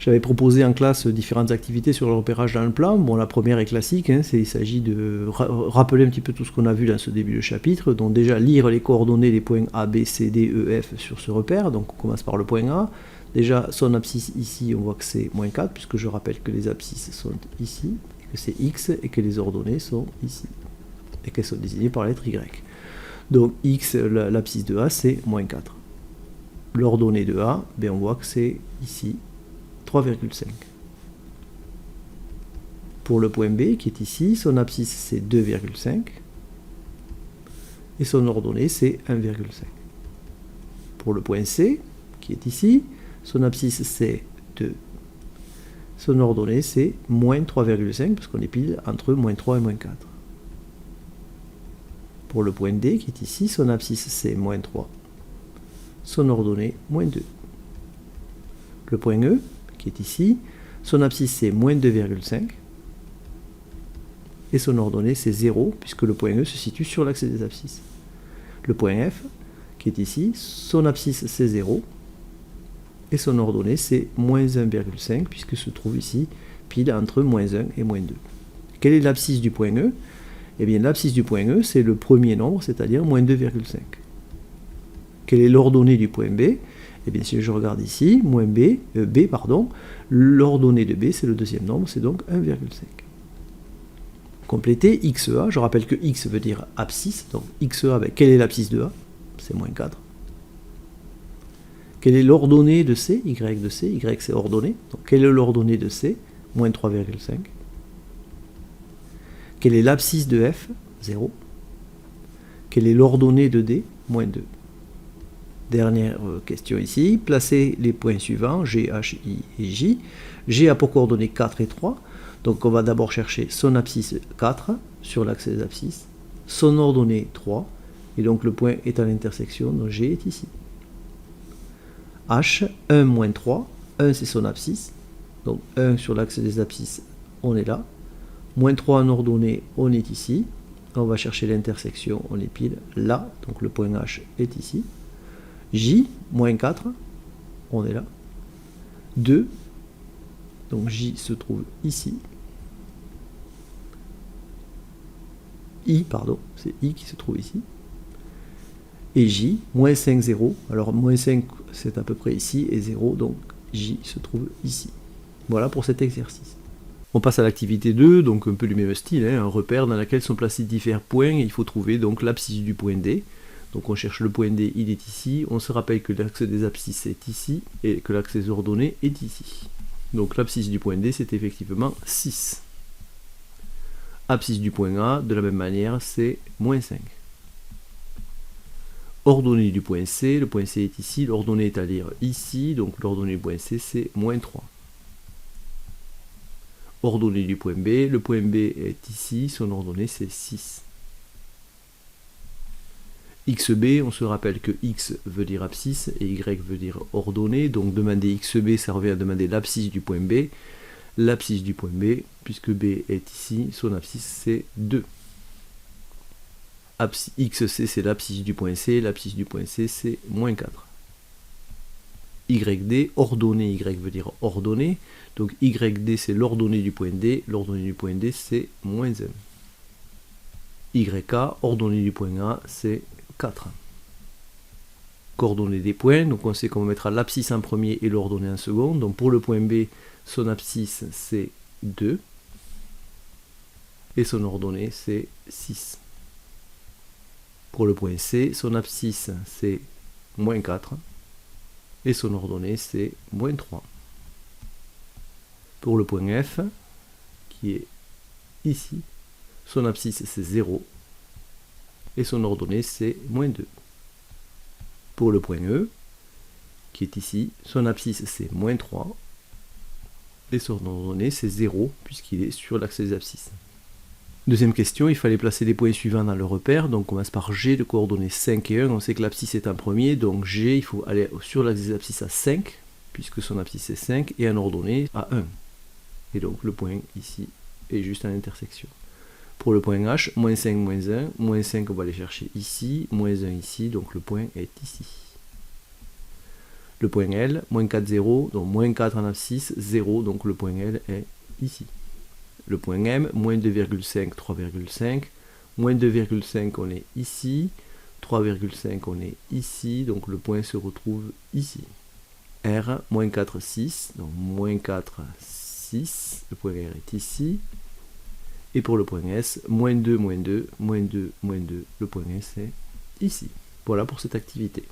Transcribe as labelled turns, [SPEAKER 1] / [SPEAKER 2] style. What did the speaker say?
[SPEAKER 1] J'avais proposé en classe différentes activités sur le repérage dans le plan. Bon, la première est classique, hein, il s'agit de rappeler un petit peu tout ce qu'on a vu dans ce début de chapitre. Donc déjà, lire les coordonnées des points A, B, C, D, E, F sur ce repère. Donc on commence par le point A. Déjà, son abscisse ici, on voit que c'est moins 4, puisque je rappelle que les abscisses sont ici, que c'est X, et que les ordonnées sont ici, et qu'elles sont désignées par la lettre Y. Donc X, l'abscisse de A, c'est moins 4. L'ordonnée de A, ben on voit que c'est ici 3,5. Pour le point B, qui est ici, son abscisse c'est 2,5. Et son ordonnée c'est 1,5. Pour le point C, qui est ici, son abscisse c'est 2. Son ordonnée c'est moins 3,5, parce qu'on est pile entre moins 3 et moins 4. Pour le point D, qui est ici, son abscisse c'est moins 3. Son ordonnée, moins 2. Le point E, qui est ici, son abscisse c'est moins 2,5. Et son ordonnée c'est 0, puisque le point E se situe sur l'axe des abscisses. Le point F, qui est ici, son abscisse c'est 0. Et son ordonnée c'est moins 1,5, puisque se trouve ici, pile entre moins 1 et moins 2. Quelle est l'abscisse du point E? Eh bien, l'abscisse du point E, c'est le premier nombre, c'est-à-dire moins 2,5. Quelle est l'ordonnée du point B? Eh bien, si je regarde ici, B, l'ordonnée de B, c'est le deuxième nombre, c'est donc 1,5. Compléter XA, je rappelle que X veut dire abscisse, donc XA, ben, quelle est l'abscisse de A? C'est moins 4. Quelle est l'ordonnée de C? Y de C, Y c'est ordonnée, donc quelle est l'ordonnée de C? Moins 3,5. Quelle est l'abscisse de F? 0. Quelle est l'ordonnée de D? Moins 2. Dernière question ici, placez les points suivants, G, H, I et J. G a pour coordonnées 4 et 3, donc on va d'abord chercher son abscisse 4 sur l'axe des abscisses, son ordonnée 3, et donc le point est à l'intersection, donc G est ici. H, 1 moins 3, 1 c'est son abscisse, donc 1 sur l'axe des abscisses, on est là. Moins 3 en ordonnée, on est ici. On va chercher l'intersection, on est pile là, donc le point H est ici. J, moins 4, on est là. 2, donc J se trouve ici. C'est I qui se trouve ici. Et J, moins 5, 0. Alors moins 5, c'est à peu près ici, et 0, donc J se trouve ici. Voilà pour cet exercice. On passe à l'activité 2, donc un peu du même style, hein, un repère dans lequel sont placés différents points, et il faut trouver donc l'abscisse du point D. Donc on cherche le point D, il est ici, on se rappelle que l'axe des abscisses est ici, et que l'axe des ordonnées est ici. Donc l'abscisse du point D, c'est effectivement 6. Abscisse du point A, de la même manière, c'est moins 5. Ordonnée du point C, le point C est ici, l'ordonnée est à lire ici, donc l'ordonnée du point C, c'est moins 3. Ordonnée du point B, le point B est ici, son ordonnée c'est 6. XB, on se rappelle que X veut dire abscisse et Y veut dire ordonnée, donc demander XB, ça revient à demander l'abscisse du point B. L'abscisse du point B, puisque B est ici, son abscisse c'est 2. XC c'est l'abscisse du point C, l'abscisse du point C c'est moins 4. YD, ordonnée, Y veut dire ordonnée, donc YD c'est l'ordonnée du point D, l'ordonnée du point D c'est moins 1. YK, ordonnée du point A, c'est 4. Coordonnées des points, donc on sait qu'on mettra l'abscisse en premier et l'ordonnée en second, donc pour le point B, son abscisse c'est 2, et son ordonnée c'est 6. Pour le point C, son abscisse c'est moins 4, et son ordonnée c'est moins 3. Pour le point F, qui est ici, son abscisse c'est 0, et son ordonnée c'est moins 2. Pour le point E, qui est ici, son abscisse c'est moins 3, et son ordonnée c'est 0, puisqu'il est sur l'axe des abscisses. Deuxième question, il fallait placer les points suivants dans le repère, donc on commence par G de coordonnées 5 et 1, on sait que l'abscisse est en premier, donc G, il faut aller sur l'axe des abscisses à 5, puisque son abscisse est 5, et en ordonnée à 1. Et donc le point ici est juste à l'intersection. Pour le point H, moins 5, moins 5 on va aller chercher ici, moins 1 ici, donc le point est ici. Le point L, moins 4, 0, donc moins 4 en abscisse, 0, donc le point L est ici. Le point M, moins 2,5, 3,5, moins 2,5 on est ici, 3,5 on est ici, donc le point se retrouve ici. R, moins 4, 6, donc moins 4, 6, le point R est ici. Et pour le point S, moins 2, moins 2, moins 2, moins 2, le point S est ici. Voilà pour cette activité.